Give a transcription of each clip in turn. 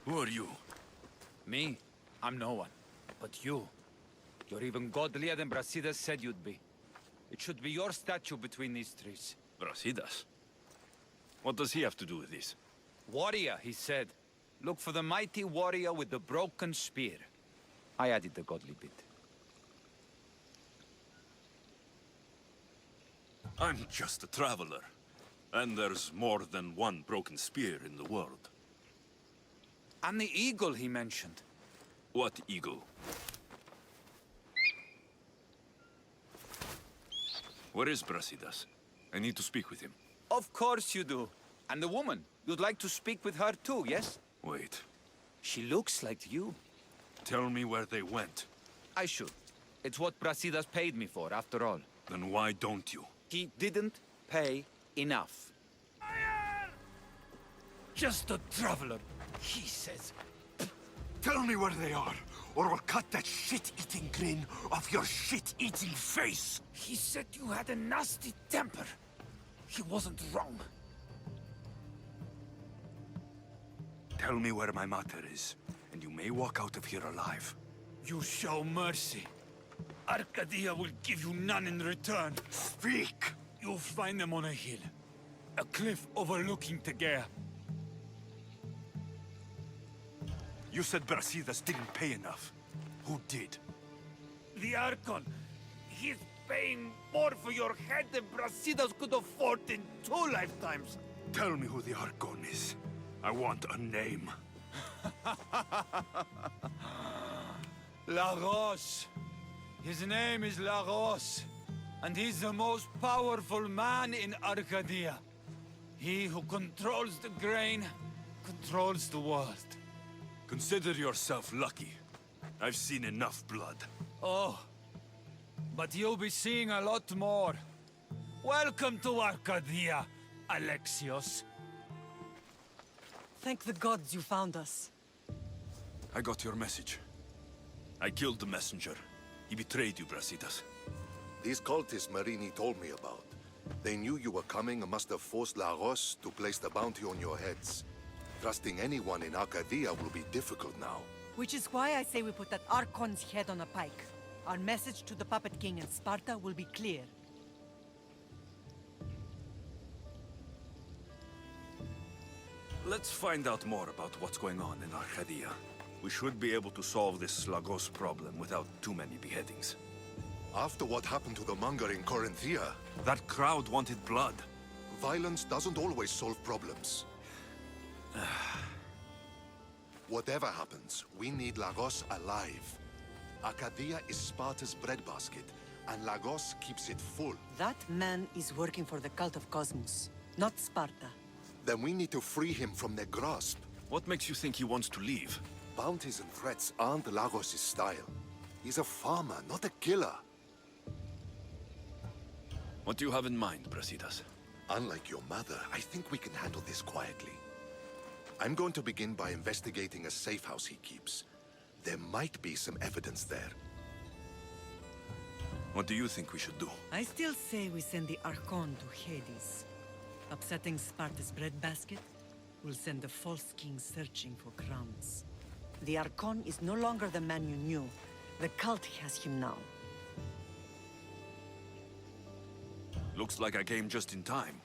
Who are you? Me? I'm no one. But you. You're even godlier than Brasidas said you'd be. It should be your statue between these trees. Brasidas? What does he have to do with this? Warrior, he said. Look for the mighty warrior with the broken spear. I added the godly bit. I'm just a traveler. And there's more than one broken spear in the world. And the eagle he mentioned. What eagle? Where is Brasidas? I need to speak with him. Of course you do. And the woman. You'd like to speak with her too, yes? Wait. She looks like you. Tell me where they went. I should. It's what Brasidas paid me for, after all. Then why don't you? He didn't pay enough. Just a traveler, he says. Tell me where they are, or I'll cut that shit-eating grin off your shit-eating face! He said you had a nasty temper. He wasn't wrong. Tell me where my mater is, and you may walk out of here alive. You show mercy. Arcadia will give you none in return. Speak! You'll find them on a hill. A cliff overlooking Tegea. You said Brasidas didn't pay enough. Who did? The Archon. He's paying more for your head than Brasidas could afford in 2 lifetimes. Tell me who the Archon is. I want a name. Lagos. His name is Lagos. And he's the most powerful man in Arcadia. He who controls the grain, controls the world. Consider yourself lucky. I've seen enough blood. Oh, but you'll be seeing a lot more. Welcome to Arcadia, Alexios. Thank the gods you found us. I got your message. I killed the messenger. He betrayed you, Brasidas. These cultists Marini told me about. They knew you were coming and must have forced La Roche to place the bounty on your heads. Trusting anyone in Arcadia will be difficult now. Which is why I say we put that Archon's head on a pike. Our message to the Puppet King and Sparta will be clear. Let's find out more about what's going on in Arcadia. We should be able to solve this Lagos problem without too many beheadings. After what happened to the monger in Corinthia, That crowd wanted blood. violence doesn't always solve problems. Whatever happens, we need Lagos alive. Arcadia is Sparta's breadbasket, and Lagos keeps it full. That man is working for the cult of Cosmos, not Sparta. Then we need to free him from their grasp. What makes you think he wants to leave? Bounties and threats aren't Lagos' style. He's a farmer, not a killer. What do you have in mind, Brasidas? Unlike your mother, I think we can handle this quietly. I'm going to begin by investigating a safe house he keeps. There might be some evidence there. What do you think we should do? I still say we send the Archon to Hades. Upsetting Sparta's breadbasket will send the false king searching for crowns. The Archon is no longer the man you knew. The cult has him now. Looks like I came just in time.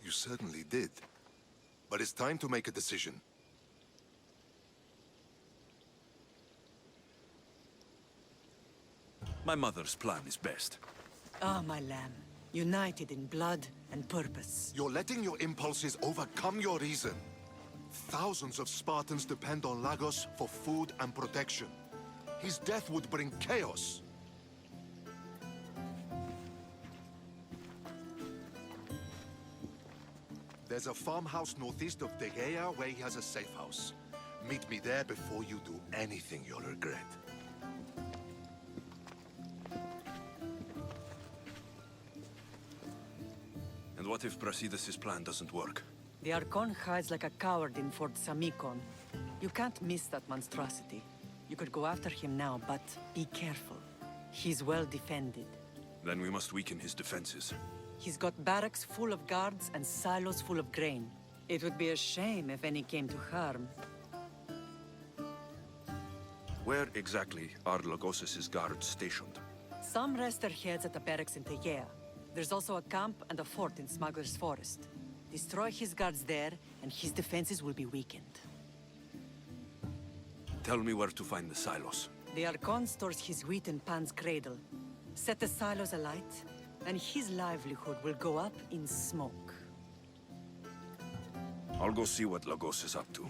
You certainly did. But it's time to make a decision. My mother's plan is best. Ah, my lamb. United in blood and purpose. You're letting your impulses overcome your reason. Thousands of Spartans depend on Lagos for food and protection. His death would bring chaos. There's a farmhouse northeast of Tegea where he has a safe house. Meet me there before you do anything you'll regret. And what if Brasidas' plan doesn't work? The Archon hides like a coward in Fort Samikon. You can't miss that monstrosity. You could go after him now, but be careful. He's well defended. Then we must weaken his defenses. He's got barracks full of guards and silos full of grain. It would be a shame if any came to harm. Where exactly are Lagos' guards stationed? Some rest their heads at the barracks in Tegea. There's also a camp and a fort in Smuggler's Forest. Destroy his guards there, and his defenses will be weakened. Tell me where to find the silos. The Archon stores his wheat in Pan's cradle. Set the silos alight, and his livelihood will go up in smoke. I'll go see what Lagos is up to.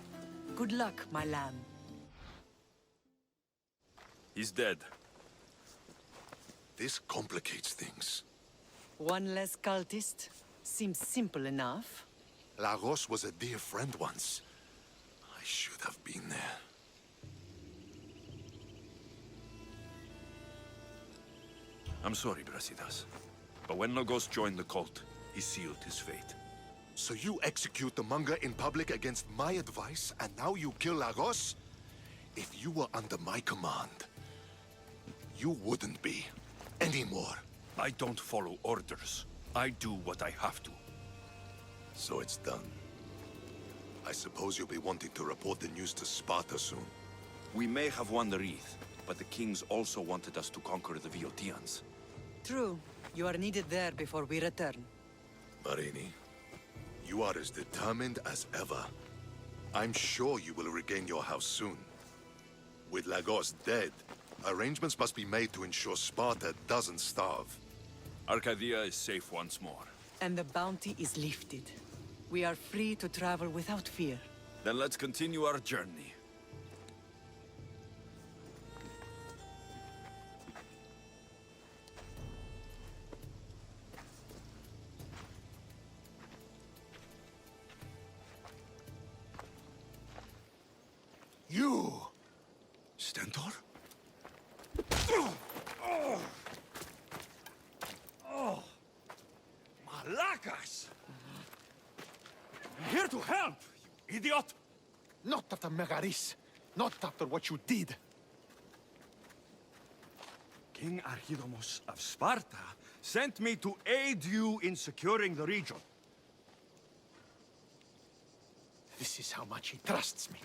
Good luck, my lamb. He's dead. This complicates things. One less cultist? Seems simple enough. Lagos was a dear friend once. I should have been there. I'm sorry, Brasidas. But when Lagos joined the cult, he sealed his fate. So you execute the manga in public against my advice, and now you kill Lagos? If you were under my command, you wouldn't be anymore. I don't follow orders. I do what I have to. So it's done. I suppose you'll be wanting to report the news to Sparta soon. We may have won the Wreath, but the kings also wanted us to conquer the Viotians. True. You are needed there before we return. Marini, you are as determined as ever. I'm sure you will regain your house soon. With Lagos dead, arrangements must be made to ensure Sparta doesn't starve. Arcadia is safe once more. And the bounty is lifted. We are free to travel without fear. Then let's continue our journey. You! Stentor? Malacas! I'm here to help, you idiot! Not after Megaris. Not after what you did. King Archidamos of Sparta sent me to aid you in securing the region. This is how much he trusts me.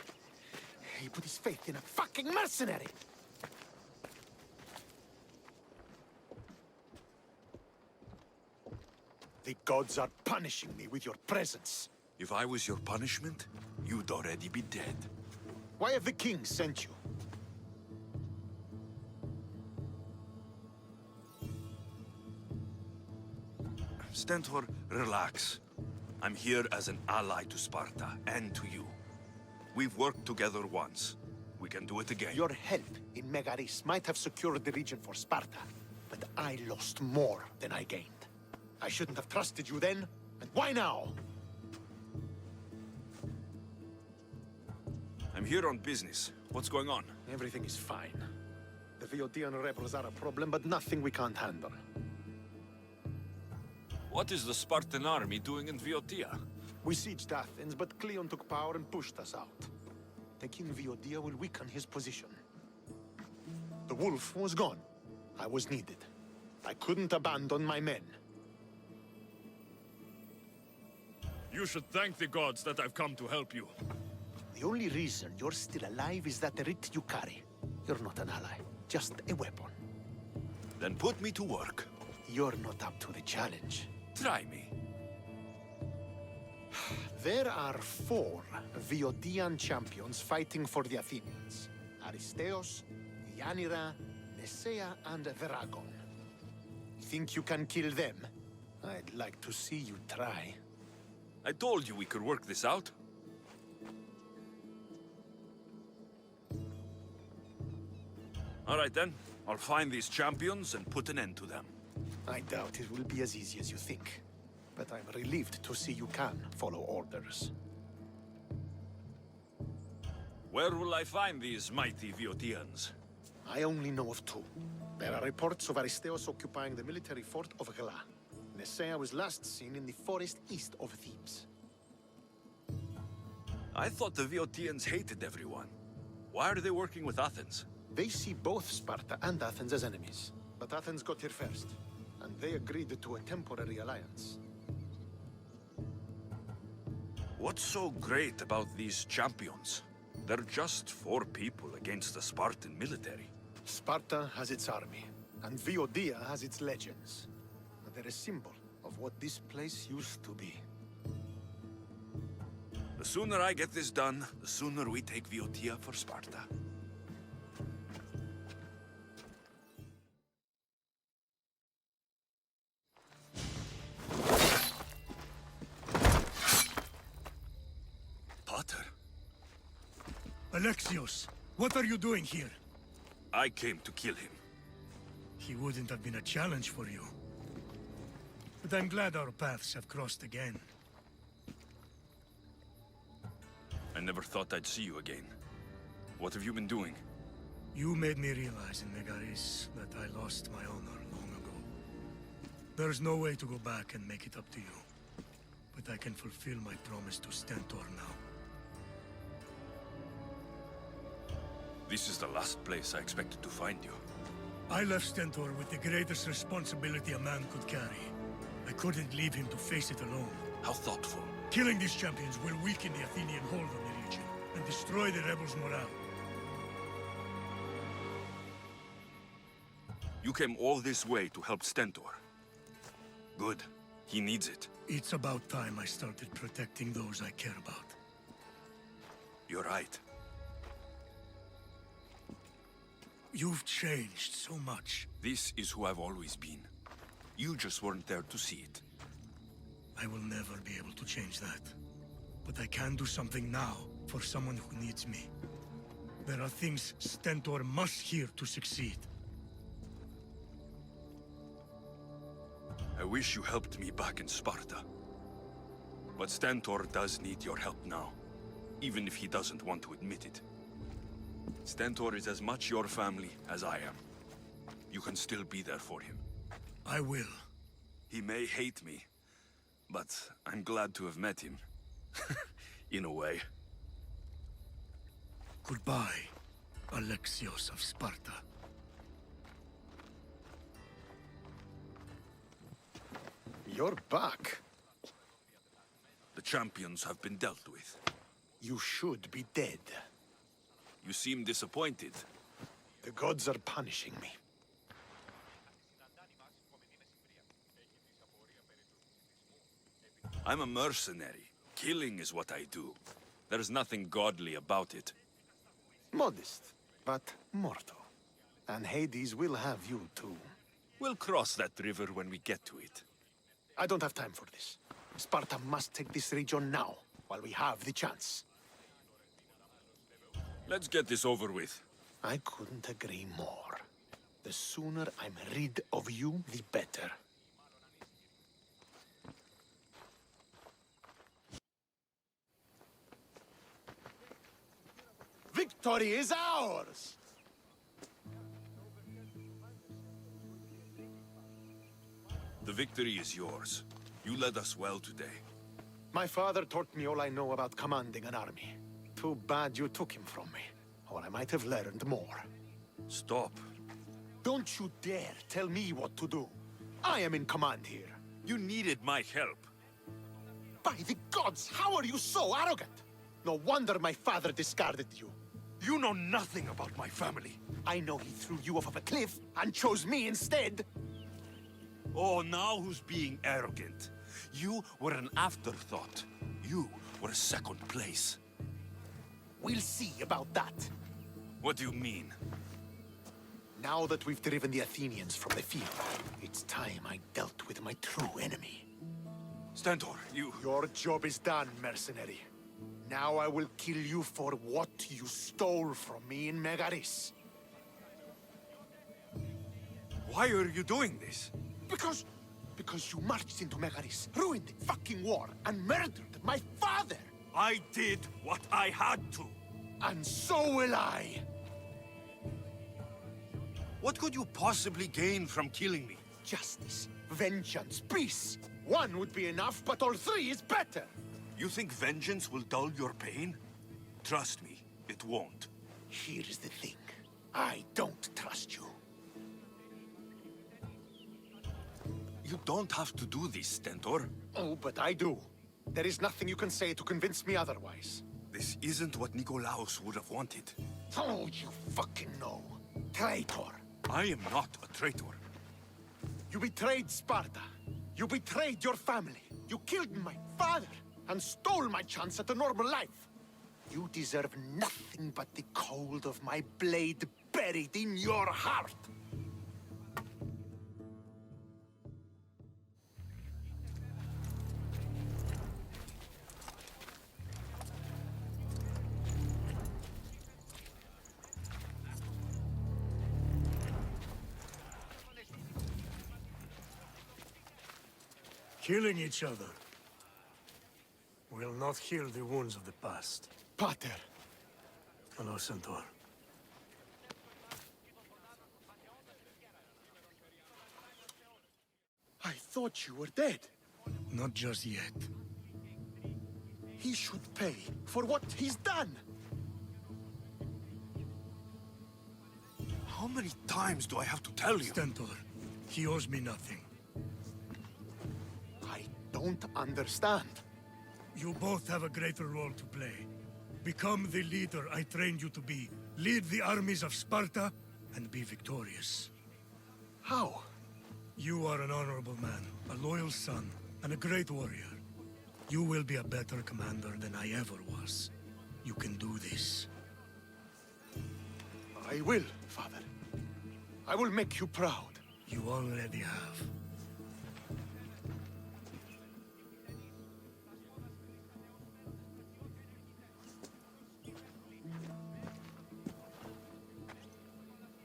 He put his faith in a fucking mercenary! The gods are punishing me with your presence. If I was your punishment, you'd already be dead. Why have the kings sent you? Stentor, relax. I'm here as an ally to Sparta and to you. We've worked together once. We can do it again. Your help in Megaris might have secured the region for Sparta, but I lost more than I gained. I shouldn't have trusted you then, and why now? I'm here on business. What's going on? Everything is fine. The Viotian rebels are a problem, but nothing we can't handle. What is the Spartan army doing in Viotia? We sieged Athens, but Cleon took power and pushed us out. Taking Viotia will weaken his position. The wolf was gone. I was needed. I couldn't abandon my men. You should thank the gods that I've come to help you. The only reason you're still alive is that writ you carry. You're not an ally, just a weapon. Then put me to work. You're not up to the challenge. Try me. There are 4 Viotian champions fighting for the Athenians. Aristeos, Yanira, Nesea, and Veragon. Think you can kill them? I'd like to see you try. I told you we could work this out. All right then. I'll find these champions and put an end to them. I doubt it will be as easy as you think. But I'm relieved to see you can follow orders. Where will I find these mighty Viotians? I only know of 2. There are reports of Aristeos occupying the military fort of Gela. Nesea was last seen in the forest east of Thebes. I thought the Viotians hated everyone. Why are they working with Athens? They see both Sparta and Athens as enemies. But Athens got here first, and they agreed to a temporary alliance. What's so great about these champions? They're just 4 people against the Spartan military. Sparta has its army, and Viodia has its legends. But they're a symbol of what this place used to be. The sooner I get this done, the sooner we take Viotia for Sparta. Potter, Alexios, what are you doing here? I came to kill him. He wouldn't have been a challenge for you. But I'm glad our paths have crossed again. I never thought I'd see you again. What have you been doing? You made me realize in Megaris that I lost my honor long ago. There's no way to go back and make it up to you. But I can fulfill my promise to Stentor now. This is the last place I expected to find you. I left Stentor with the greatest responsibility a man could carry. I couldn't leave him to face it alone. How thoughtful. Killing these champions will weaken the Athenian hold on the region and destroy the rebels' morale. You came all this way to help Stentor. Good. He needs it. It's about time I started protecting those I care about. You're right. You've changed so much. This is who I've always been. You just weren't there to see it. I will never be able to change that. But I can do something now for someone who needs me. There are things Stentor must hear to succeed. I wish you helped me back in Sparta. But Stentor does need your help now, even if he doesn't want to admit it. Stentor is as much your family as I am. You can still be there for him. I will. He may hate me, but I'm glad to have met him. In a way. Goodbye, Alexios of Sparta. You're back. The champions have been dealt with. You should be dead. You seem disappointed. The gods are punishing me. I'm a mercenary. Killing is what I do. There's nothing godly about it. Modest, but mortal. And Hades will have you too. We'll cross that river when we get to it. I don't have time for this. Sparta must take this region now, while we have the chance. Let's get this over with. I couldn't agree more. The sooner I'm rid of you, the better. Victory is ours! The victory is yours. You led us well today. My father taught me all I know about commanding an army. Too bad you took him from me, or I might have learned more. Stop. Don't you dare tell me what to do. I am in command here. You needed my help. By the gods, how are you so arrogant? No wonder my father discarded you. You know nothing about my family. I know he threw you off of a cliff and chose me instead. Oh, now who's being arrogant? You were an afterthought. You were second place. We'll see about that. What do you mean? Now that we've driven the Athenians from the field, it's time I dealt with my true enemy. Stentor, you... Your job is done, mercenary. Now I will kill you for what you stole from me in Megaris. Why are you doing this? Because you marched into Megaris, ruined the fucking war, and murdered my father! I did what I had to. And so will I! What could you possibly gain from killing me? Justice, vengeance, peace! One would be enough, but all three is better! You think vengeance will dull your pain? Trust me, it won't. Here's the thing. I don't trust you. You don't have to do this, Stentor. Oh, but I do. There is nothing you can say to convince me otherwise. This isn't what Nikolaos would have wanted. Oh, you fucking know. Traitor. I am not a traitor. You betrayed Sparta. You betrayed your family. You killed my father and stole my chance at a normal life. You deserve nothing but the cold of my blade buried in your heart. Killing each other will not heal the wounds of the past. Pater, Hello, Centaur. I thought you were dead. Not just yet. He should pay for what he's done. How many times do I have to tell you? Stentor, he owes me nothing. I don't understand. You both have a greater role to play. Become the leader I trained you to be. Lead the armies of Sparta and be victorious. How? You are an honorable man, a loyal son, and a great warrior. You will be a better commander than I ever was. You can do this. I will, Father. I will make you proud. You already have.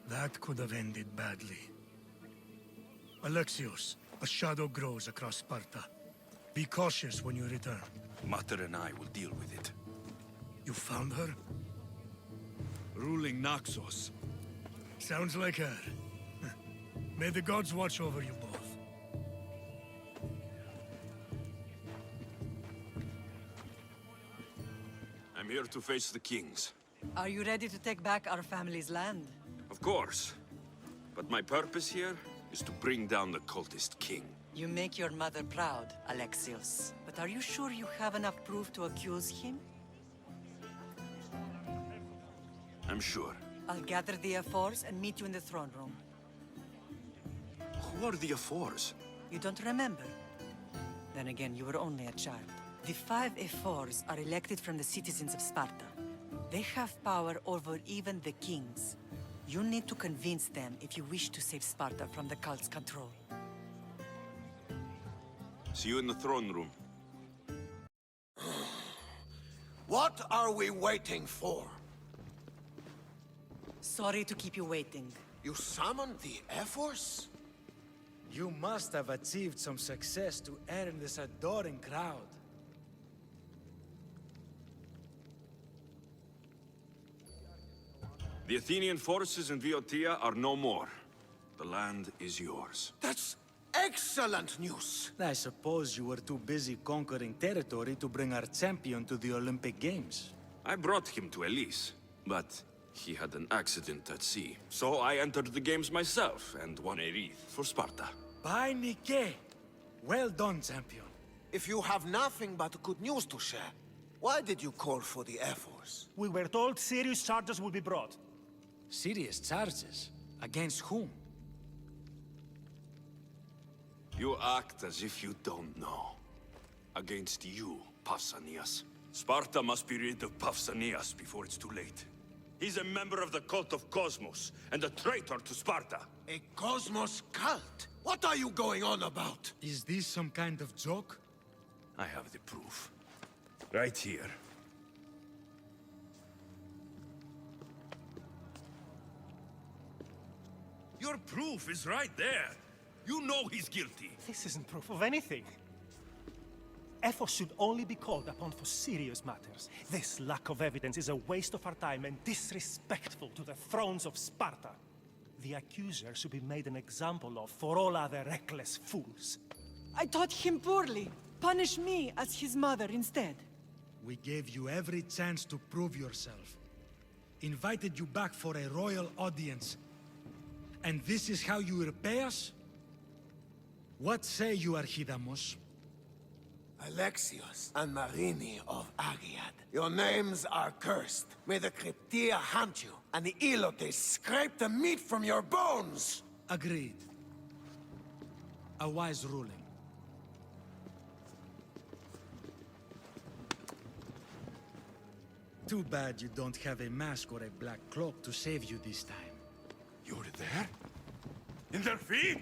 That could have ended badly. Alexios, a shadow grows across Sparta. Be cautious when you return. Mater and I will deal with it. You found her? Ruling Naxos. Sounds like her. May the gods watch over you both. I'm here to face the kings. Are you ready to take back our family's land? Of course. But my purpose here is to bring down the cultist king. You make your mother proud, Alexios. But are you sure you have enough proof to accuse him? I'm sure. I'll gather the F4s and meet you in the throne room. Who are the F4s? You don't remember? Then again, you were only a child. The 5 F4s are elected from the citizens of Sparta. They have power over even the kings. You need to convince them if you wish to save Sparta from the cult's control. See you in the throne room. What are we waiting for? Sorry to keep you waiting. You summoned the F-Force? You must have achieved some success to earn this adoring crowd. The Athenian forces in Viotia are no more. The land is yours. That's excellent news! I suppose you were too busy conquering territory to bring our champion to the Olympic Games. I brought him to Elise, but he had an accident at sea. So I entered the games myself and won a wreath for Sparta. By Nike! Well done, champion. If you have nothing but good news to share, why did you call for the F-Force? We were told serious charges will be brought. Serious charges? Against whom? You act as if you don't know. Against you, Pausanias. Sparta must be rid of Pausanias before it's too late. He's a member of the cult of Cosmos, and a traitor to Sparta. A Cosmos cult? What are you going on about? Is this some kind of joke? I have the proof. Right here. Your proof is right there. You know he's guilty. This isn't proof of anything. Ephos should only be called upon for serious matters. This lack of evidence is a waste of our time and disrespectful to the thrones of Sparta. The accuser should be made an example of for all other reckless fools. I taught him poorly. Punish me as his mother instead. We gave you every chance to prove yourself. Invited you back for a royal audience. And this is how you repay us? What say you, Archidamos? Alexios and Marini of Agiad. Your names are cursed. May the Cryptia hunt you, and the Elotes scrape the meat from your bones! Agreed. A wise ruling. Too bad you don't have a mask or a black cloak to save you this time. You're there? In their feet?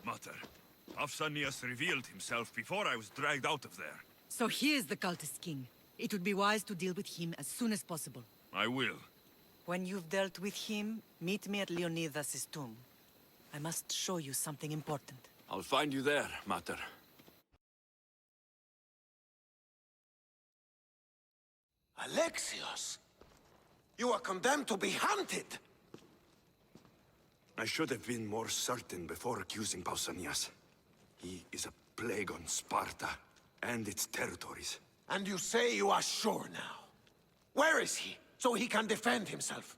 Mater, Pausanias revealed himself before I was dragged out of there. So he is the cultist king. It would be wise to deal with him as soon as possible. I will. When you've dealt with him, meet me at Leonidas' tomb. I must show you something important. I'll find you there, Mater. Alexios! You are condemned to be hunted! I should have been more certain before accusing Pausanias. He is a plague on Sparta and its territories. And you say you are sure now? Where is he, so he can defend himself?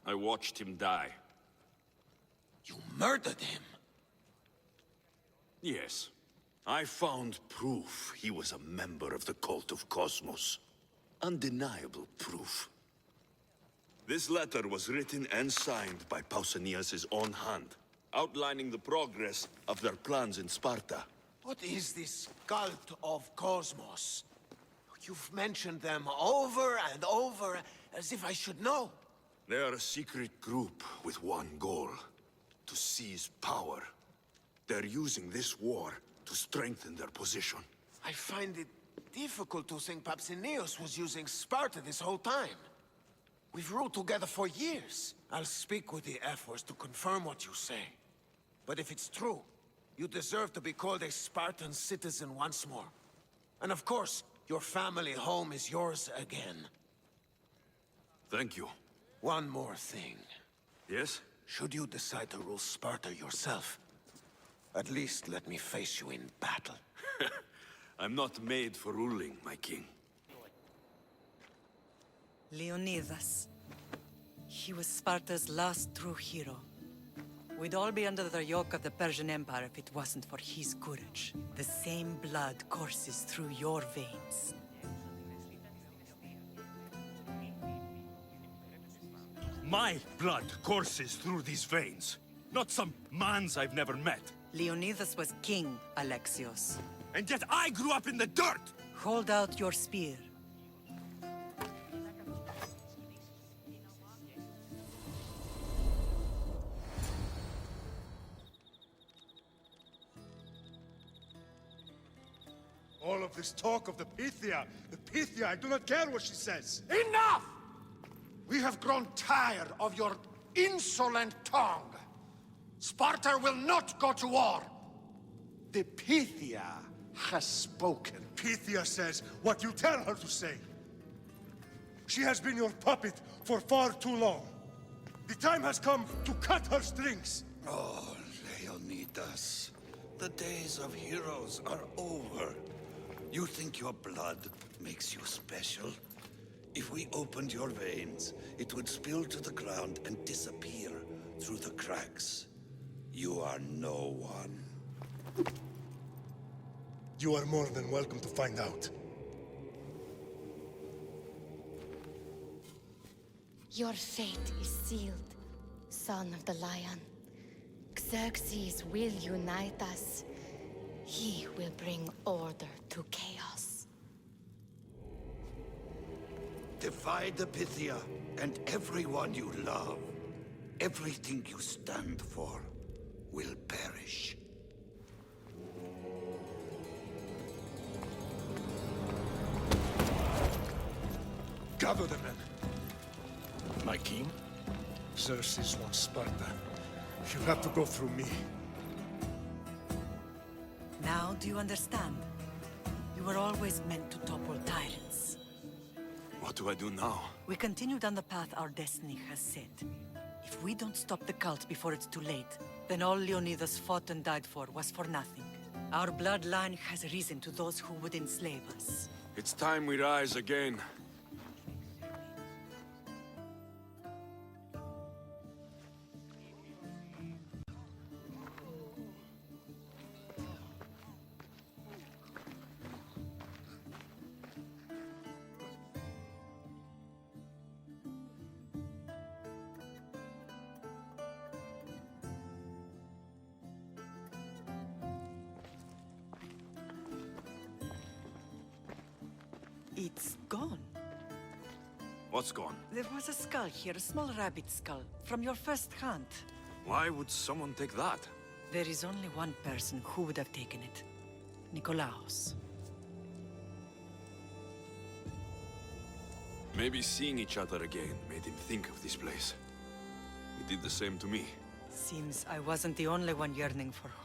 I watched him die. You murdered him? Yes. I found proof he was a member of the cult of Cosmos. Undeniable proof. This letter was written and signed by Pausanias' own hand, outlining the progress of their plans in Sparta. What is this cult of Cosmos? You've mentioned them over and over, as if I should know. They are a secret group with one goal: to seize power. They're using this war to strengthen their position. I find it difficult to think Pausanias was using Sparta this whole time. We've ruled together for years. I'll speak with the Ephors to confirm what you say. But if it's true, you deserve to be called a Spartan citizen once more. And of course, your family home is yours again. Thank you. One more thing. Yes? Should you decide to rule Sparta yourself, at least let me face you in battle. I'm not made for ruling, my king. Leonidas. He was Sparta's last true hero. We'd all be under the yoke of the Persian Empire if it wasn't for his courage. The same blood courses through your veins. My blood courses through these veins, not some man's I've never met. Leonidas was king, Alexios. And yet I grew up in the dirt! Hold out your spear. All of this talk of the Pythia, I do not care what she says. Enough! We have grown tired of your insolent tongue. Sparta will not go to war. The Pythia has spoken. Pythia says what you tell her to say. She has been your puppet for far too long. The time has come to cut her strings. Oh, Leonidas. The days of heroes are over. You think your blood makes you special? If we opened your veins, it would spill to the ground and disappear through the cracks. You are no one. You are more than welcome to find out. Your fate is sealed, son of the Lion. Xerxes will unite us. He will bring order to chaos. Divide the Pythia and everyone you love. Everything you stand for will perish. Gather the men. My king? Xerxes wants Sparta. You'll have to go through me. Now do you understand? You were always meant to topple tyrants. What do I do now? We continue down the path our destiny has set. If we don't stop the cult before it's too late, then all Leonidas fought and died for was for nothing. Our bloodline has risen to those who would enslave us. It's time we rise again. It's gone. What's gone? There was a skull here, a small rabbit skull, from your first hunt. Why would someone take that? There is only one person who would have taken it. Nikolaos. Maybe seeing each other again made him think of this place. He did the same to me. Seems I wasn't the only one yearning for home.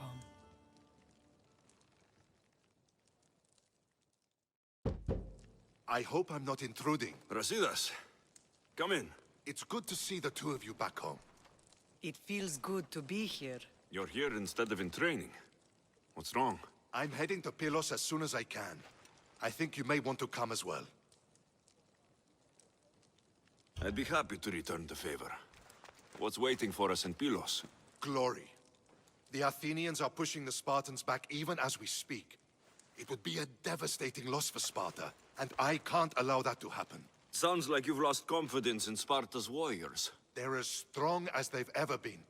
I hope I'm not intruding. Brasidas, come in. It's good to see the two of you back home. It feels good to be here. You're here instead of in training. What's wrong? I'm heading to Pylos as soon as I can. I think you may want to come as well. I'd be happy to return the favor. What's waiting for us in Pylos? Glory. The Athenians are pushing the Spartans back even as we speak. It would be a devastating loss for Sparta, and I can't allow that to happen. Sounds like you've lost confidence in Sparta's warriors. They're as strong as they've ever been.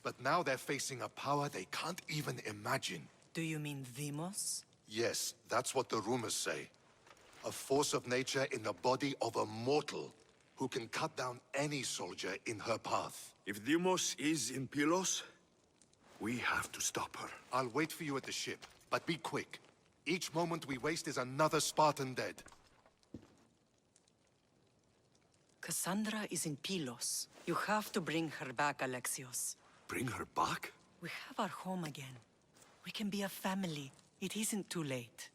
But now they're facing a power they can't even imagine. Do you mean Demos? Yes, that's what the rumors say. A force of nature in the body of a mortal who can cut down any soldier in her path. If Deimos is in Pylos, we have to stop her. I'll wait for you at the ship, but be quick. Each moment we waste is another Spartan dead. Cassandra is in Pylos. You have to bring her back, Alexios. Bring her back? We have our home again. We can be a family. It isn't too late.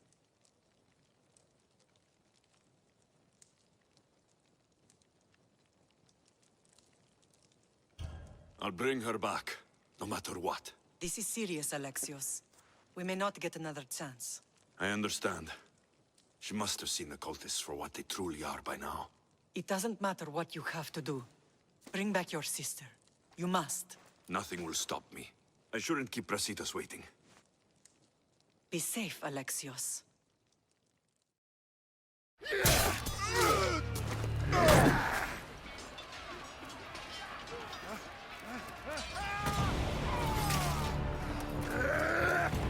I'll bring her back, no matter what. This is serious, Alexios. We may not get another chance. I understand. She must have seen the cultists for what they truly are by now. It doesn't matter what you have to do. Bring back your sister. You must. Nothing will stop me. I shouldn't keep Brasidas waiting. Be safe, Alexios.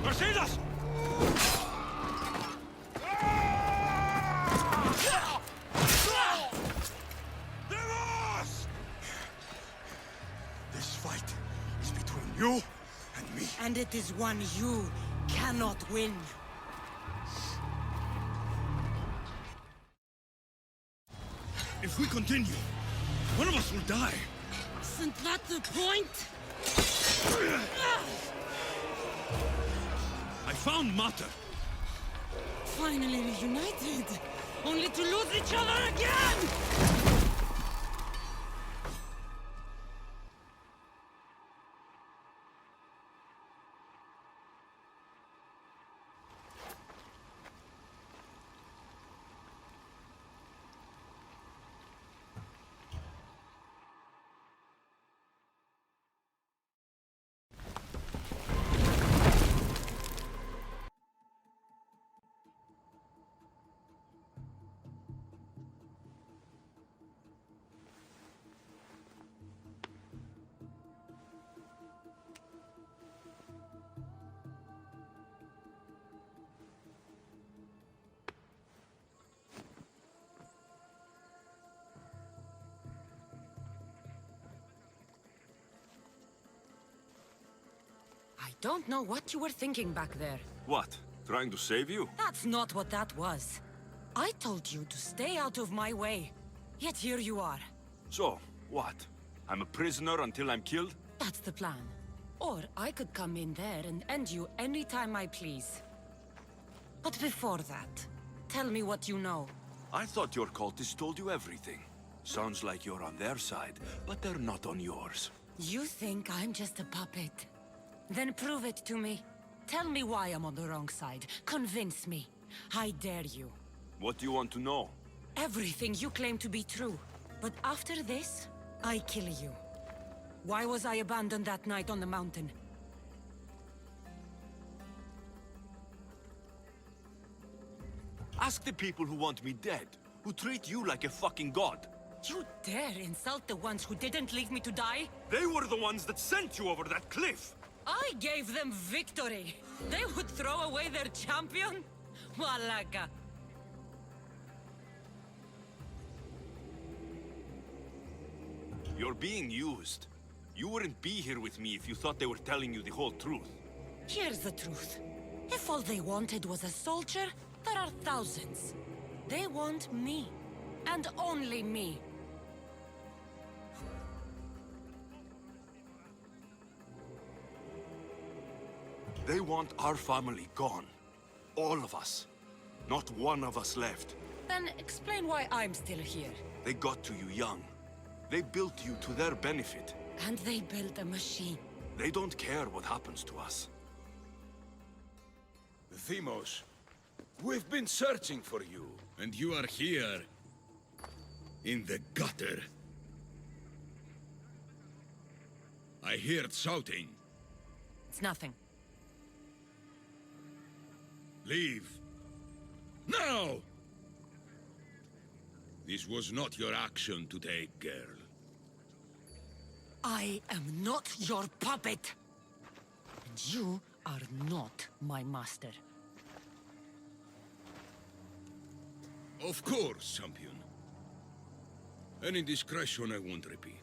Brasidas! This fight is between you and me. And it is one you cannot win. If we continue, one of us will die. Isn't that the point? I found Mater. Finally reunited, only to lose each other again! I don't know what you were thinking back there. What? Trying to save you? That's not what that was. I told you to stay out of my way. Yet here you are. So, what? I'm a prisoner until I'm killed? That's the plan. Or I could come in there and end you anytime I please. But before that, tell me what you know. I thought your cultists told you everything. Sounds like you're on their side, but they're not on yours. You think I'm just a puppet? Then prove it to me. Tell me why I'm on the wrong side. Convince me. I dare you. What do you want to know? Everything you claim to be true. But after this, I kill you. Why was I abandoned that night on the mountain? Ask the people who want me dead, who treat you like a fucking god. You dare insult the ones who didn't leave me to die? They were the ones that sent you over that cliff! I gave them victory! They would throw away their champion? Malaka. You're being used. You wouldn't be here with me if you thought they were telling you the whole truth. Here's the truth. If all they wanted was a soldier, there are thousands. They want me. And only me. They want our family gone. All of us. Not one of us left. Then explain why I'm still here. They got to you young. They built you to their benefit. And they built a machine. They don't care what happens to us. Themos, we've been searching for you. And you are here. In the gutter. I heard shouting. It's nothing. Leave. Now! This was not your action to take, girl. I am not your puppet. And you are not my master. Of course, champion. Any indiscretion I won't repeat.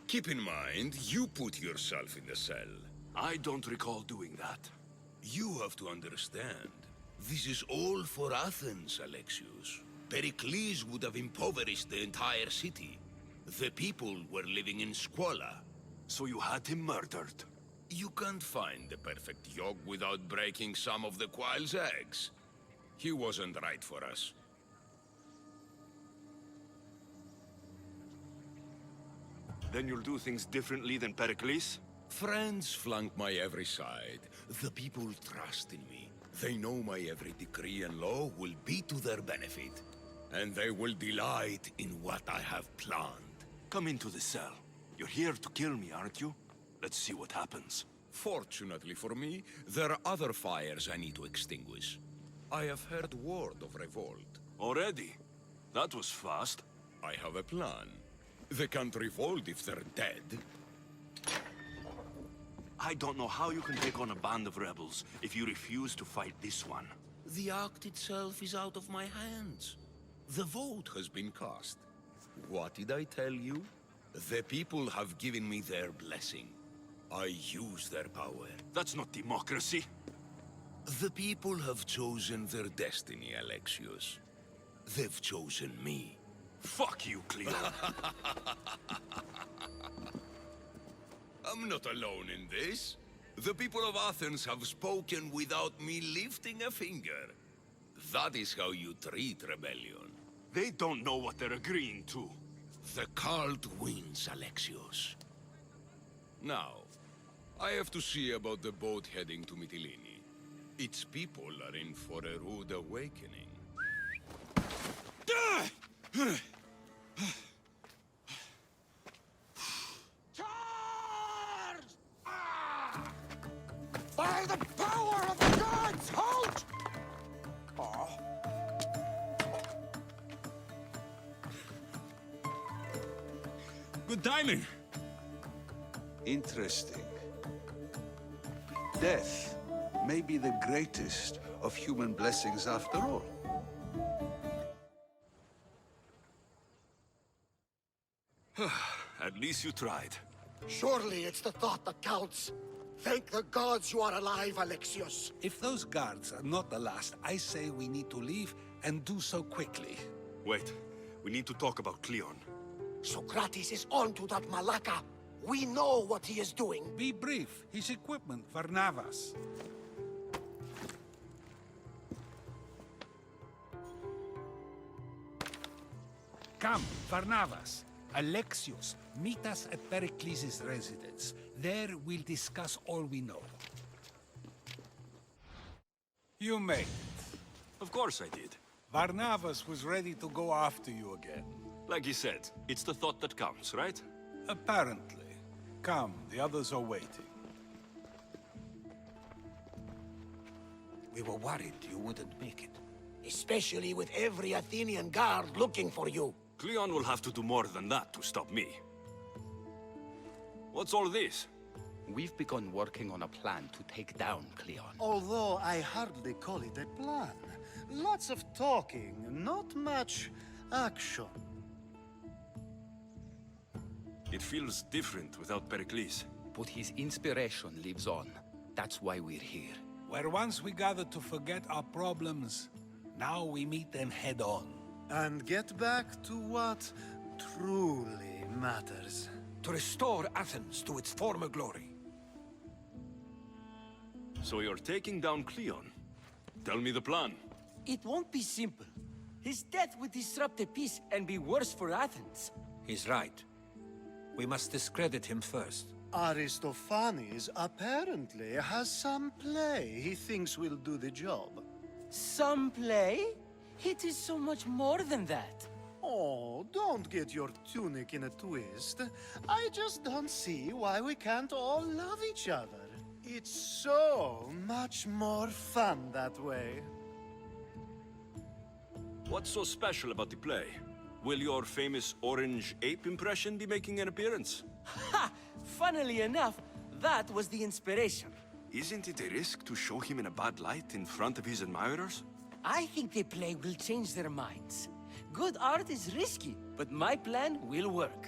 Keep in mind, you put yourself in the cell. I don't recall doing that. You have to understand. This is all for Athens, Alexios. Pericles would have impoverished the entire city. The people were living in squalor. So you had him murdered? You can't find the perfect yolk without breaking some of the quail's eggs. He wasn't right for us. Then you'll do things differently than Pericles? Friends flank my every side. The people trust in me. They know my every decree and law will be to their benefit. And they will delight in what I have planned. Come into the cell. You're here to kill me, aren't you? Let's see what happens. Fortunately for me, there are other fires I need to extinguish. I have heard word of revolt. Already? That was fast. I have a plan. They can't revolt if they're dead. I don't know how you can take on a band of rebels if you refuse to fight this one. The act itself is out of my hands. The vote has been cast. What did I tell you? The people have given me their blessing. I use their power. That's not democracy. The people have chosen their destiny, Alexios. They've chosen me. Fuck you, Cleo. I'm not alone in this. The people of Athens have spoken without me lifting a finger. That is how you treat rebellion. They don't know what they're agreeing to. The cult wins, Alexios. Now, I have to see about the boat heading to Mytilene. Its people are in for a rude awakening. By the power of the gods, halt! Good timing. Interesting. Death may be the greatest of human blessings after all. At least you tried. Surely it's the thought that counts. Thank the gods you are alive, Alexios. If those guards are not the last, I say we need to leave and do so quickly. Wait, we need to talk about Cleon. Socrates is on to that Malaka. We know what he is doing. Be brief. His equipment, Varnavas. Come, Varnavas. Alexios, meet us at Pericles' residence. There we'll discuss all we know. You made it. Of course I did. Varnavas was ready to go after you again. Like you said, it's the thought that counts, right? Apparently. Come, the others are waiting. We were worried you wouldn't make it. Especially with every Athenian guard looking for you. Cleon will have to do more than that to stop me. What's all this? We've begun working on a plan to take down Cleon. Although I hardly call it a plan. Lots of talking, not much action. It feels different without Pericles. But his inspiration lives on. That's why we're here. Where once we gathered to forget our problems, now we meet them head on. And get back to what truly matters. To restore Athens to its former glory. So you're taking down Cleon? Tell me the plan. It won't be simple. His death would disrupt the peace and be worse for Athens. He's right. We must discredit him first. Aristophanes apparently has some play he thinks will do the job. Some play? It is so much more than that. Oh, don't get your tunic in a twist. I just don't see why we can't all love each other. It's so much more fun that way. What's so special about the play? Will your famous orange ape impression be making an appearance? Ha! Funnily enough, that was the inspiration. Isn't it a risk to show him in a bad light in front of his admirers? I think the play will change their minds. Good art is risky, but my plan will work.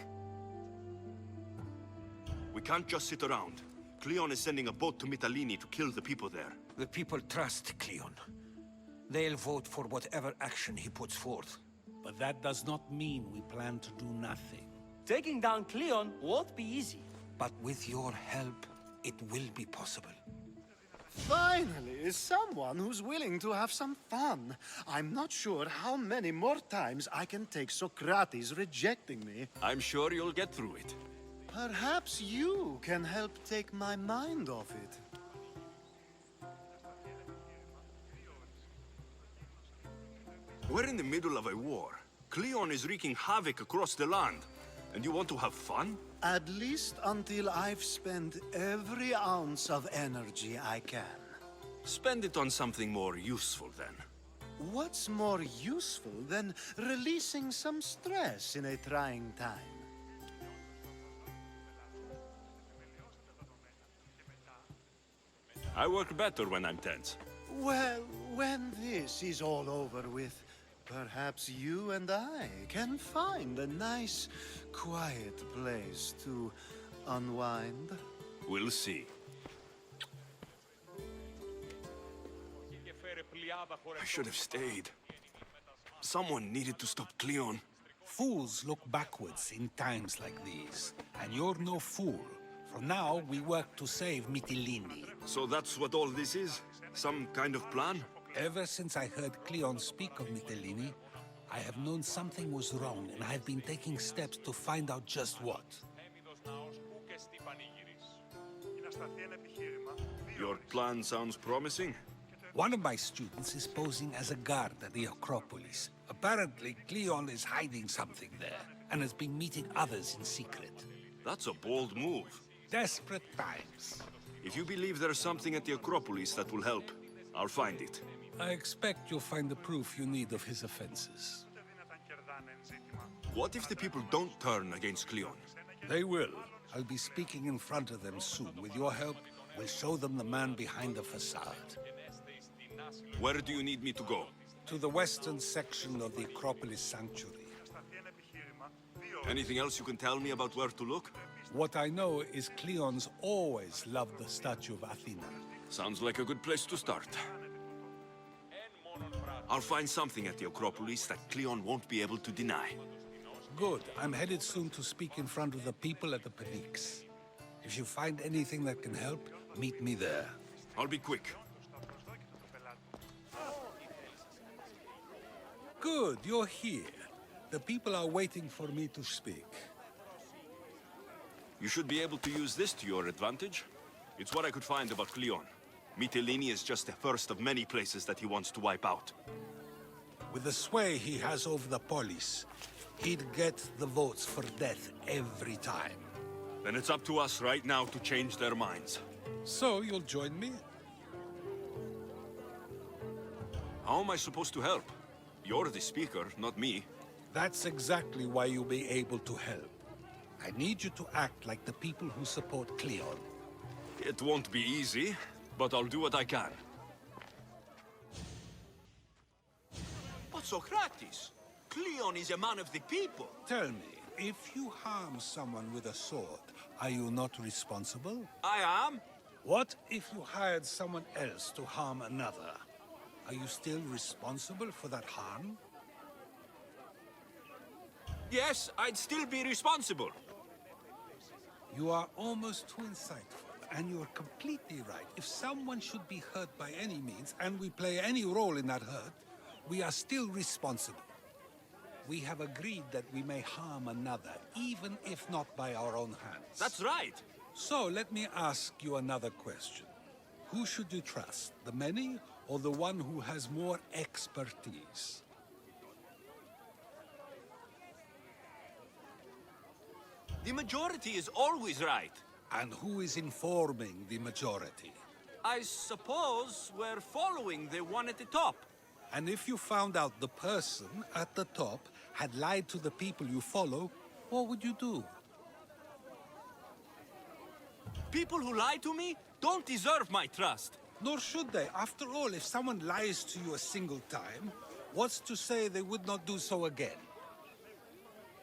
We can't just sit around. Cleon is sending a boat to Mytilene to kill the people there. The people trust Cleon. They'll vote for whatever action he puts forth. But that does not mean we plan to do nothing. Taking down Cleon won't be easy. But with your help, it will be possible. Finally, someone who's willing to have some fun. I'm not sure how many more times I can take Socrates rejecting me. I'm sure you'll get through it. Perhaps you can help take my mind off it. We're in the middle of a war. Cleon is wreaking havoc across the land. And you want to have fun? At least until I've spent every ounce of energy I can. Spend it on something more useful, then. What's more useful than releasing some stress in a trying time? I work better when I'm tense. Well, when this is all over with, perhaps you and I can find a nice, quiet place to unwind. We'll see. I should have stayed. Someone needed to stop Cleon. Fools look backwards in times like these. And you're no fool. For now, we work to save Mytilene. So that's what all this is? Some kind of plan? Ever since I heard Cleon speak of Mytilene, I have known something was wrong, and I have been taking steps to find out just what. Your plan sounds promising. One of my students is posing as a guard at the Acropolis. Apparently, Cleon is hiding something there, and has been meeting others in secret. That's a bold move. Desperate times. If you believe there's something at the Acropolis that will help, I'll find it. I expect you'll find the proof you need of his offenses. What if the people don't turn against Cleon? They will. I'll be speaking in front of them soon. With your help, we'll show them the man behind the facade. Where do you need me to go? To the western section of the Acropolis Sanctuary. Anything else you can tell me about where to look? What I know is Cleon's always loved the statue of Athena. Sounds like a good place to start. I'll find something at the Acropolis that Cleon won't be able to deny. Good. I'm headed soon to speak in front of the people at the Paniques. If you find anything that can help, meet me there. I'll be quick. Good, you're here. The people are waiting for me to speak. You should be able to use this to your advantage. It's what I could find about Cleon. Mytilene is just the first of many places that he wants to wipe out. With the sway he has over the polis, he'd get the votes for death every time. Then it's up to us right now to change their minds. So you'll join me? How am I supposed to help? You're the speaker, not me. That's exactly why you'll be able to help. I need you to act like the people who support Cleon. It won't be easy, but I'll do what I can. But Socrates, Cleon is a man of the people. Tell me, if you harm someone with a sword, are you not responsible? I am. What if you hired someone else to harm another? Are you still responsible for that harm? Yes, I'd still be responsible. You are almost too insightful, and you're completely right. If someone should be hurt by any means, and we play any role in that hurt, we are still responsible. We have agreed that we may harm another, even if not by our own hands. That's right. So let me ask you another question. Who should you trust, the many or the one who has more expertise? The majority is always right. And who is informing the majority? I suppose we're following the one at the top. And if you found out the person at the top had lied to the people you follow, what would you do? People who lie to me don't deserve my trust. Nor should they. After all, if someone lies to you a single time, what's to say they would not do so again?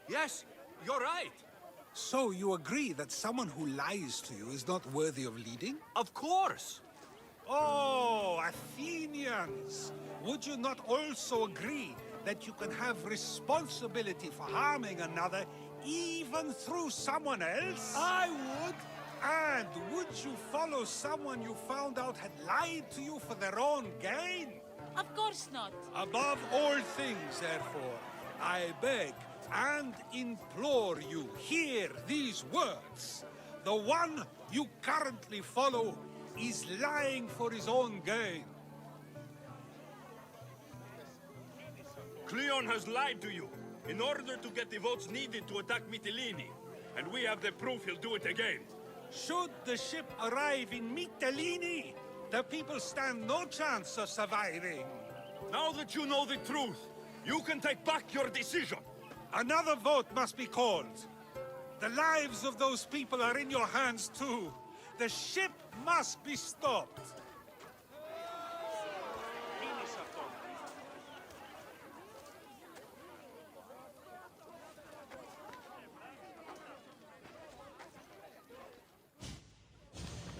Yes, you're right. So you agree that someone who lies to you is not worthy of leading? Of course. Oh, Athenians! Would you not also agree that you can have responsibility for harming another even through someone else? I would! And would you follow someone you found out had lied to you for their own gain? Of course not. Above all things, therefore, I beg and implore you, hear these words. The one you currently follow is lying for his own gain. Cleon has lied to you in order to get the votes needed to attack Mytilene. And we have the proof he'll do it again. Should the ship arrive in Mytilene, the people stand no chance of surviving. Now that you know the truth, you can take back your decision. Another vote must be called. The lives of those people are in your hands too. The ship must be stopped.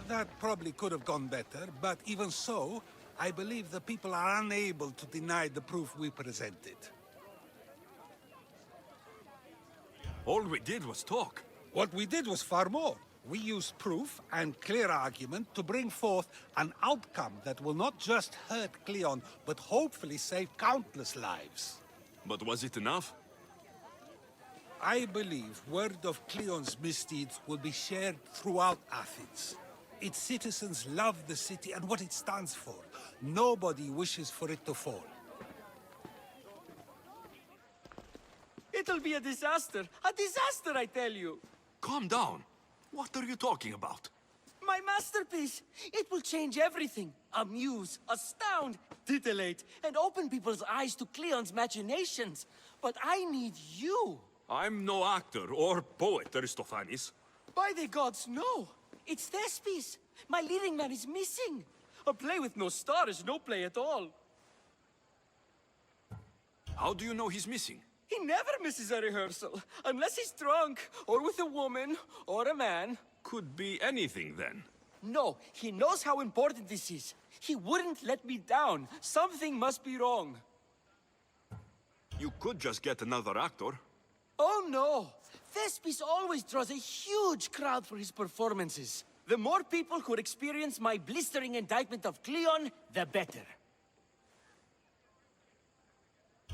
That probably could have gone better, but even so, I believe the people are unable to deny the proof we presented. All we did was talk. What we did was far more. We used proof and clear argument to bring forth an outcome that will not just hurt Cleon, but hopefully save countless lives. But was it enough? I believe word of Cleon's misdeeds will be shared throughout Athens. Its citizens love the city and what it stands for. Nobody wishes for it to fall. It'll be a disaster! A disaster, I tell you! Calm down. What are you talking about? My masterpiece! It will change everything. Amuse, astound, titillate, and open people's eyes to Cleon's machinations. But I need you! I'm no actor or poet, Aristophanes. By the gods, no! It's Thespis! My leading man is missing! A play with no star is no play at all. How do you know he's missing? He never misses a rehearsal, unless he's drunk, or with a woman, or a man. Could be anything, then. No, he knows how important this is. He wouldn't let me down. Something must be wrong. You could just get another actor. Oh no! Thespis always draws a huge crowd for his performances. The more people who experience my blistering indictment of Cleon, the better.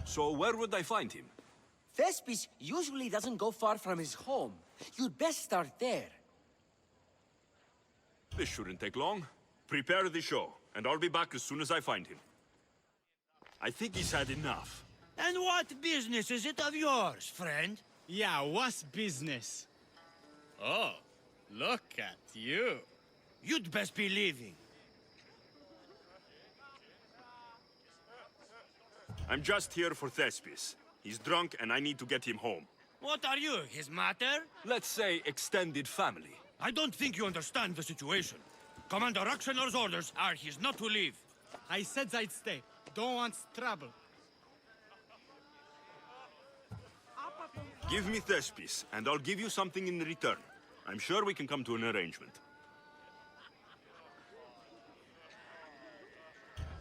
So where would I find him? Thespis usually doesn't go far from his home. You'd best start there. This shouldn't take long. Prepare the show, and I'll be back as soon as I find him. I think he's had enough. And what business is it of yours, friend? Yeah, what's business? Oh, look at you. You'd best be leaving. I'm just here for Thespis. He's drunk and I need to get him home. What are you, his mater? Let's say extended family. I don't think you understand the situation. Commander Axenor's orders are he's not to leave. I said I'd stay. Don't want trouble. Give me Thespis, and I'll give you something in return. I'm sure we can come to an arrangement.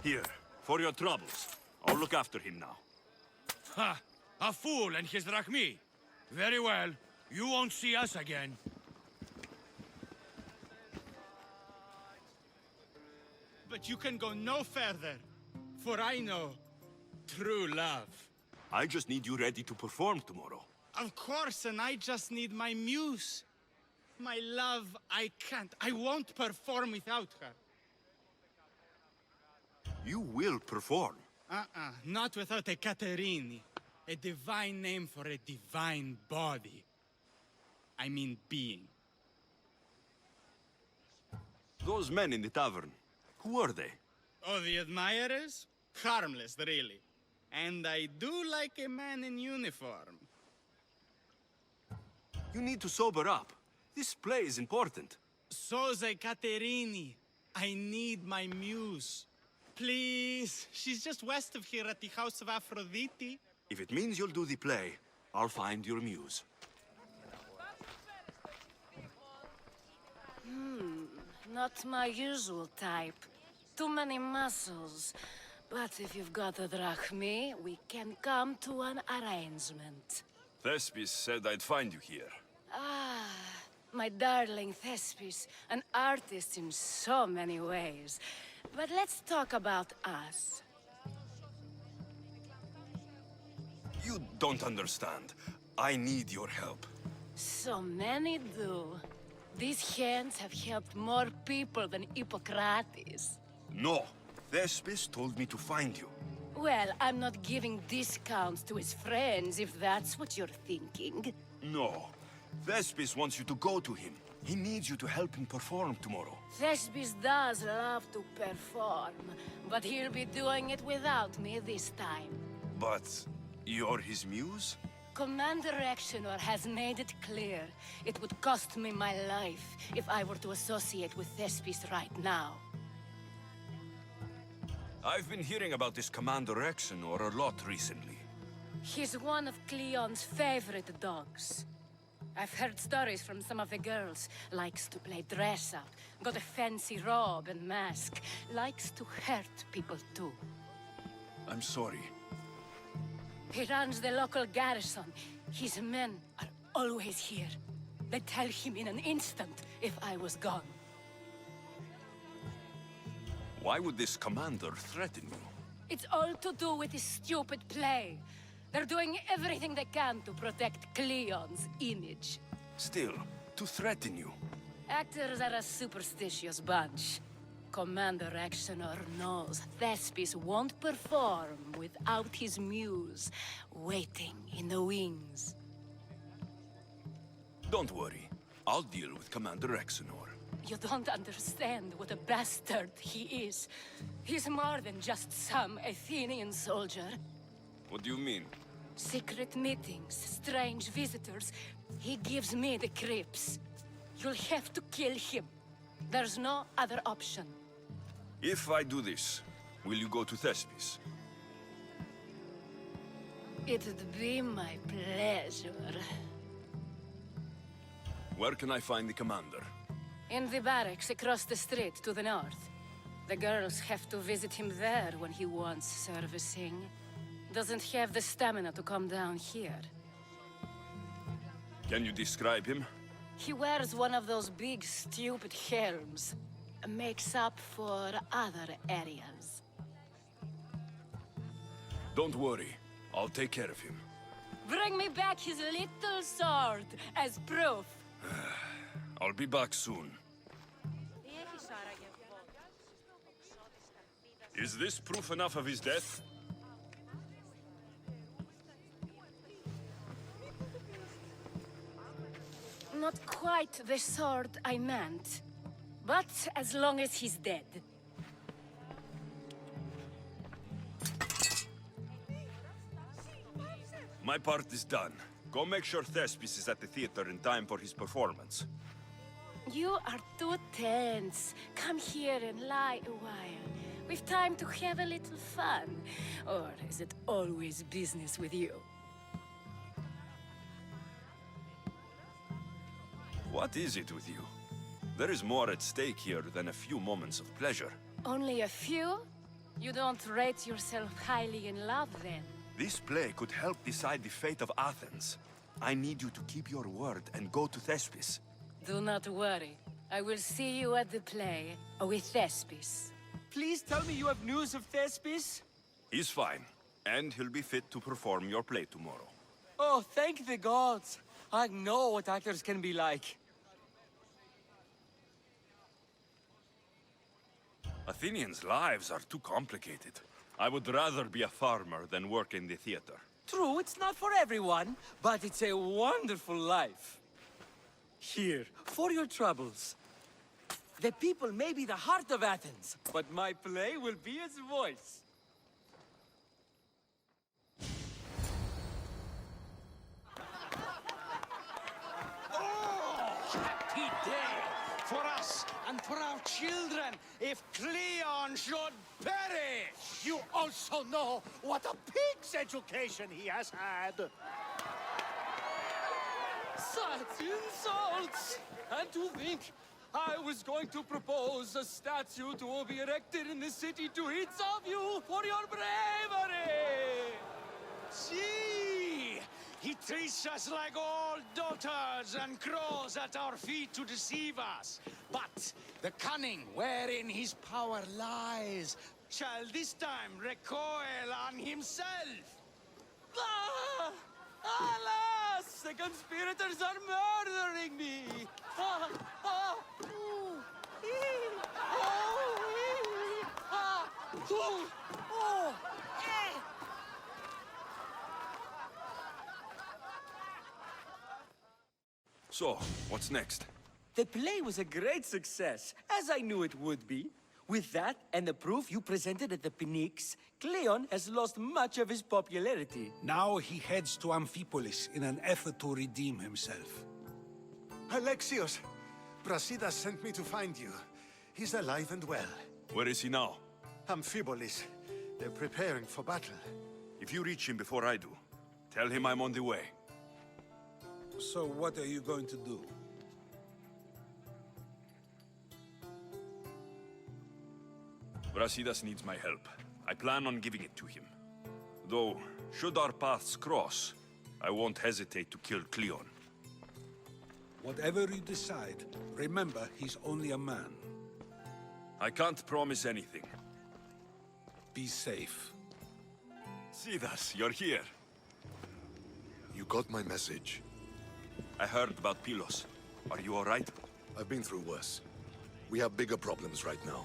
Here, for your troubles. I'll look after him now. Ha! A fool and his drachmi. Very well. You won't see us again. But you can go no further, for I know true love. I just need you ready to perform tomorrow. Of course, and I just need my muse. My love, I can't. I won't perform without her. You will perform. Not without a Caterini. A divine name for a divine body. I mean being. Those men in the tavern, who are they? Oh, the admirers? Harmless, really. And I do like a man in uniform. You need to sober up. This play is important. Soze Caterini. I need my muse. Please. She's just west of here at the House of Aphrodite. If it means you'll do the play, I'll find your muse. Not my usual type. Too many muscles. But if you've got a drachmi, we can come to an arrangement. Thespis said I'd find you here. Ah, my darling Thespis, an artist in so many ways. But let's talk about us. You don't understand. I need your help. So many do. These hands have helped more people than Hippocrates. No. Thespis told me to find you. Well, I'm not giving discounts to his friends, if that's what you're thinking. No. Thespis wants you to go to him. He needs you to help him perform tomorrow. Thespis does love to perform, but he'll be doing it without me this time. But you're his muse? Commander Axenos has made it clear it would cost me my life if I were to associate with Thespis right now. I've been hearing about this Commander Axenos a lot recently. He's one of Cleon's favorite dogs. I've heard stories from some of the girls. Likes to play dress-up, got a fancy robe and mask. Likes to hurt people too. I'm sorry. He runs the local garrison. His men are always here. They'd tell him in an instant if I was gone. Why would this commander threaten you? It's all to do with his stupid play. They're doing everything they can to protect Cleon's image. Still, to threaten you. Actors are a superstitious bunch. Commander Axenos knows Thespis won't perform without his muse waiting in the wings. Don't worry. I'll deal with Commander Axenos. You don't understand what a bastard he is. He's more than just some Athenian soldier. What do you mean? Secret meetings, strange visitors. He gives me the creeps. You'll have to kill him. There's no other option. If I do this, will you go to Thespis? It'd be my pleasure. Where can I find the commander? In the barracks across the street to the north. The girls have to visit him there when he wants servicing. Doesn't have the stamina to come down here. Can you describe him? He wears one of those big, stupid helms. Makes up for other areas. Don't worry. I'll take care of him. Bring me back his little sword as proof. I'll be back soon. Is this proof enough of his death? Not quite the sword I meant. But as long as he's dead. My part is done. Go make sure Thespis is at the theater in time for his performance. You are too tense. Come here and lie a while. We've time to have a little fun. Or is it always business with you? What is it with you? There is more at stake here than a few moments of pleasure. Only a few? You don't rate yourself highly in love, then? This play could help decide the fate of Athens. I need you to keep your word and go to Thespis. Do not worry. I will see you at the play with Thespis. Please tell me you have news of Thespis? He's fine, and he'll be fit to perform your play tomorrow. Oh, thank the gods. I know what actors can be like. Athenians' lives are too complicated. I would rather be a farmer than work in the theater. True, it's not for everyone, but it's a wonderful life. Here, for your troubles. The people may be the heart of Athens, but my play will be its voice. Happy day for us and for our children if Cleon should perish! You also know what a pig's education he has had. Such insults! And to think I was going to propose a statue to be erected in the city to each of you for your bravery! See! He treats us like old dotards and crawls at our feet to deceive us. But the cunning wherein his power lies shall this time recoil on himself. Ah! Alas! The conspirators are murdering me! Ah! Ah! Ooh! Ee! Oh! Ee! Ah! Ooh! Oh! Eh! So, what's next? The play was a great success, as I knew it would be. With that, and the proof you presented at the Pnyx, Cleon has lost much of his popularity. Now he heads to Amphipolis in an effort to redeem himself. Alexios, Brasidas sent me to find you. He's alive and well. Where is he now? Amphipolis. They're preparing for battle. If you reach him before I do, tell him I'm on the way. So what are you going to do? Brasidas needs my help. I plan on giving it to him. Though, should our paths cross, I won't hesitate to kill Cleon. Whatever you decide, remember he's only a man. I can't promise anything. Be safe. Sidas, you're here. You got my message. I heard about Pylos. Are you all right? I've been through worse. We have bigger problems right now.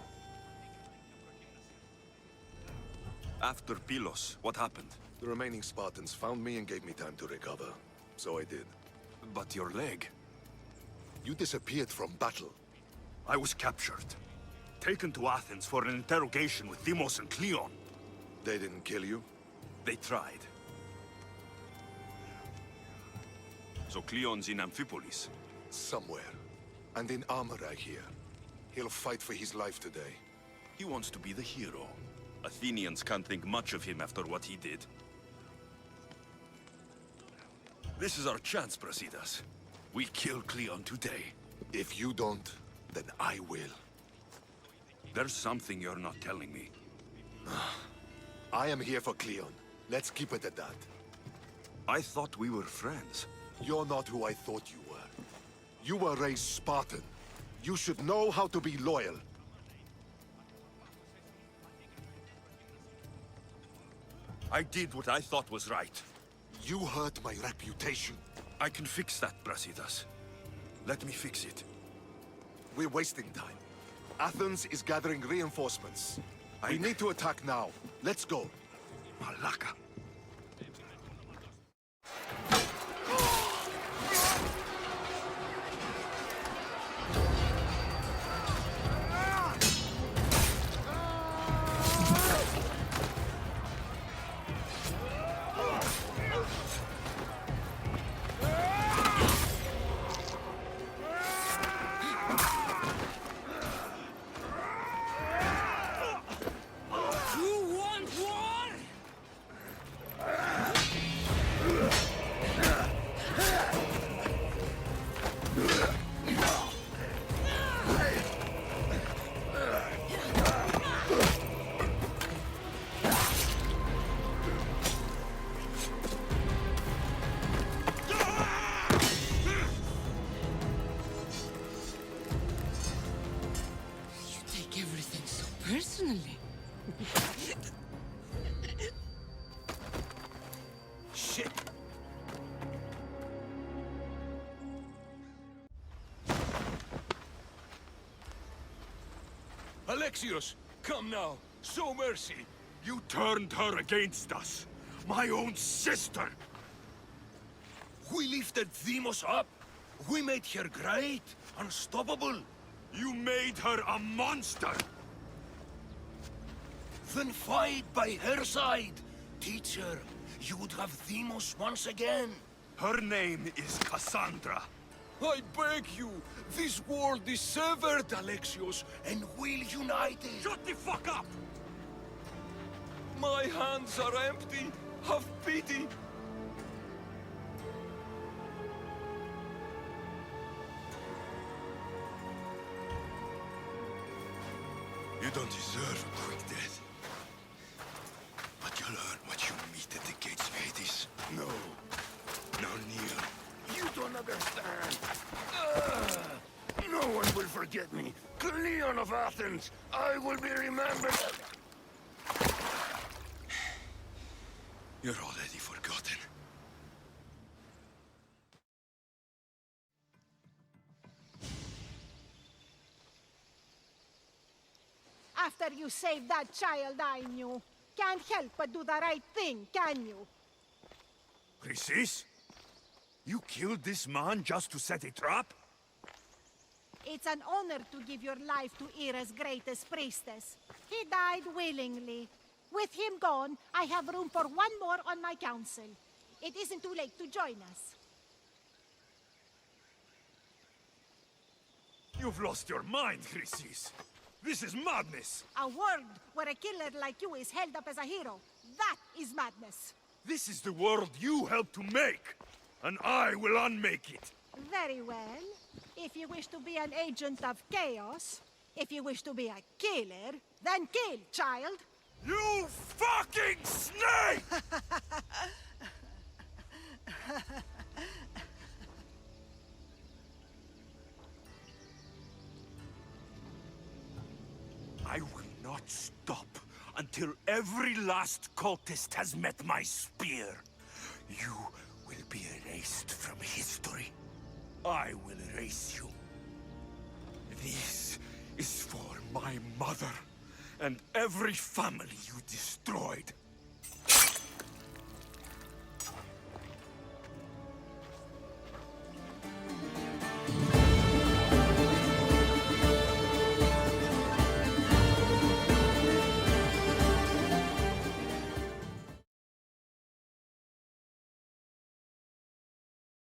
After Pylos, what happened? The remaining Spartans found me and gave me time to recover. So I did. But your leg? You disappeared from battle. I was captured. Taken to Athens for an interrogation with Deimos and Cleon. They didn't kill you? They tried. So Cleon's in Amphipolis? Somewhere. And in armor, I hear. He'll fight for his life today. He wants to be the hero. Athenians can't think much of him after what he did. This is our chance, Brasidas. We kill Cleon today. If you don't, then I will. There's something you're not telling me. I am here for Cleon. Let's keep it at that. I thought we were friends. You're not who I thought you were. You were raised Spartan. You should know how to be loyal. I did what I thought was right. You hurt my reputation. I can fix that, Brasidas. Let me fix it. We're wasting time. Athens is gathering reinforcements. We need to attack now. Let's go. Malaka. Personally. Shit! Alexios, come now. Show mercy. You turned her against us. My own sister. We lifted Demos up. We made her great, unstoppable. You made her a monster. Then fight by her side. Teach her. You would have Demos once again. Her name is Cassandra. I beg you. This world is severed, Alexios, and we'll unite it. Shut the fuck up! My hands are empty. Have pity. You don't deserve a quick death. But you'll learn what you meet at the gates of Hades. No. Now kneel. You don't understand. No one will forget me. Cleon of Athens. I will be remembered. You're already forgotten. After you saved that child I knew, can't help but do the right thing, can you? Chrysis? You killed this man just to set a trap? It's an honor to give your life to Era's greatest priestess. He died willingly. With him gone, I have room for one more on my council. It isn't too late to join us. You've lost your mind, Chrysis. This is madness. A world where a killer like you is held up as a hero. That is madness. This is the world you helped to make, and I will unmake it. Very well. If you wish to be an agent of chaos, if you wish to be a killer, then kill, child. You fucking snake! I will not stop until every last cultist has met my spear. You will be erased from history. I will erase you. This is for my mother and every family you destroyed.